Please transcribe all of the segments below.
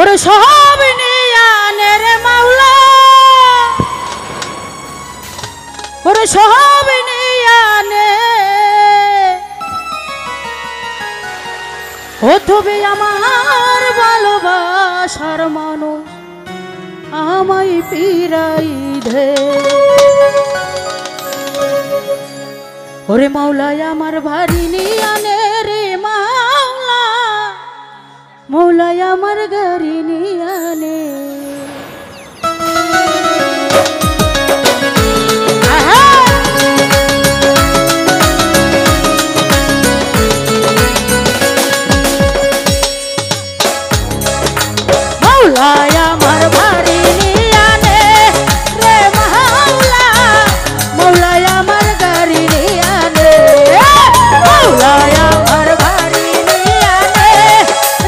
ওরে সব নিয়ানে রে মাওলা, ওরে সব নিয়ানে ও তবে আমার ভালোবাসার মানুষ আমায় পিরাই দে। ওরে মাওলা আমার ভারী নিয়ানে রে মাওলা, মাওলা আমার গাড়ি নিয়ানে। মাওলা আমার ভারী নিয়ানে রে মাওলা, মাওলা আমার গাড়ি নিয়ানে। মাওলা আমার ভারী নিয়ানে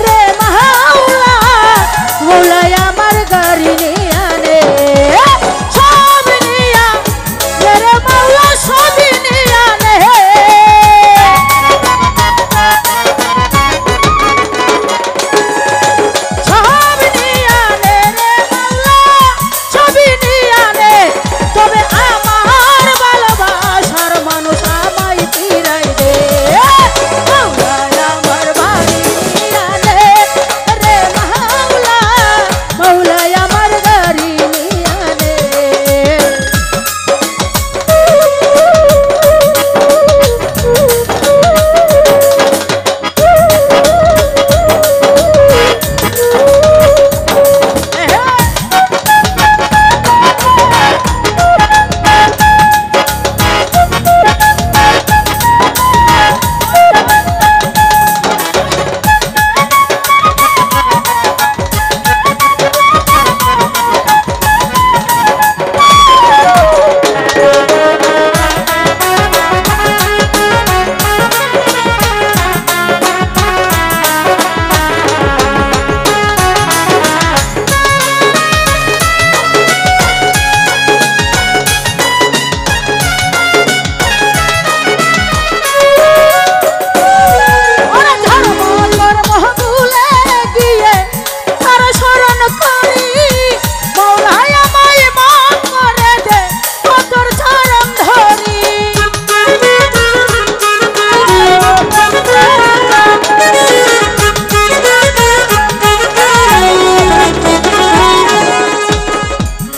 রে মাওলা, মাওলা আমার গাড়ি নিয়ানে। সব নিয়া রে মাওলা, সব নিয়ানে। সব নিয়ানে রে মাওলা, সব নিয়ানে। তবে আমার ভালোবাসার মানুষ আমায় ফিরাই দে। মাওলা আমার ভারী নিয়ানে রে মাওলা, মাওলা আমার গাড়ি নিয়ানে।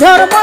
ধর্ম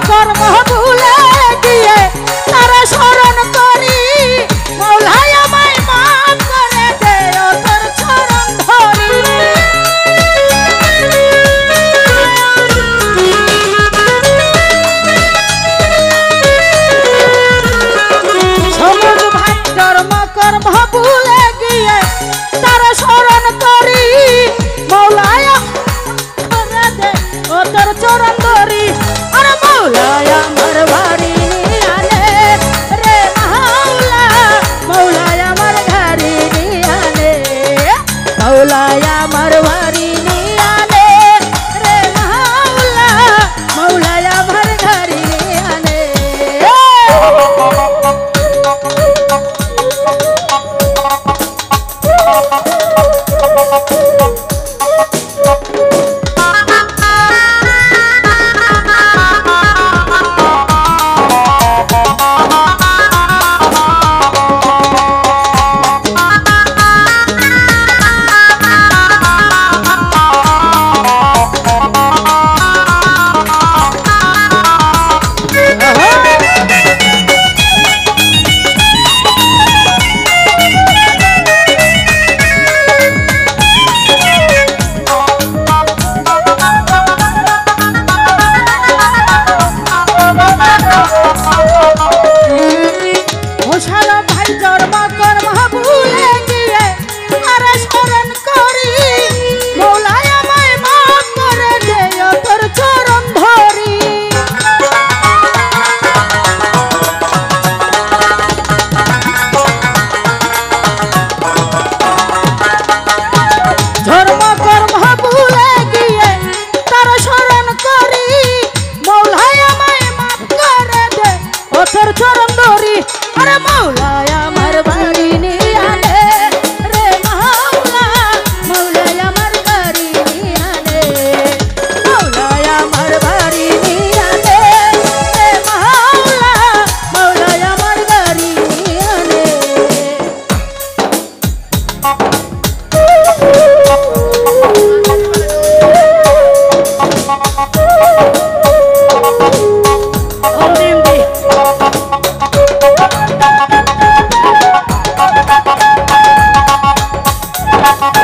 কর্ম ভুলে গিয়ে তার শরণ করি, মাওলা আমায় মাফ করে দে ও তোর চরণ ধরি। আরে মাওলা আমার ভারী নিয়ানে রে মাওলা, মাওলা আমার গাড়ি নিয়ানে। Ha ha ha!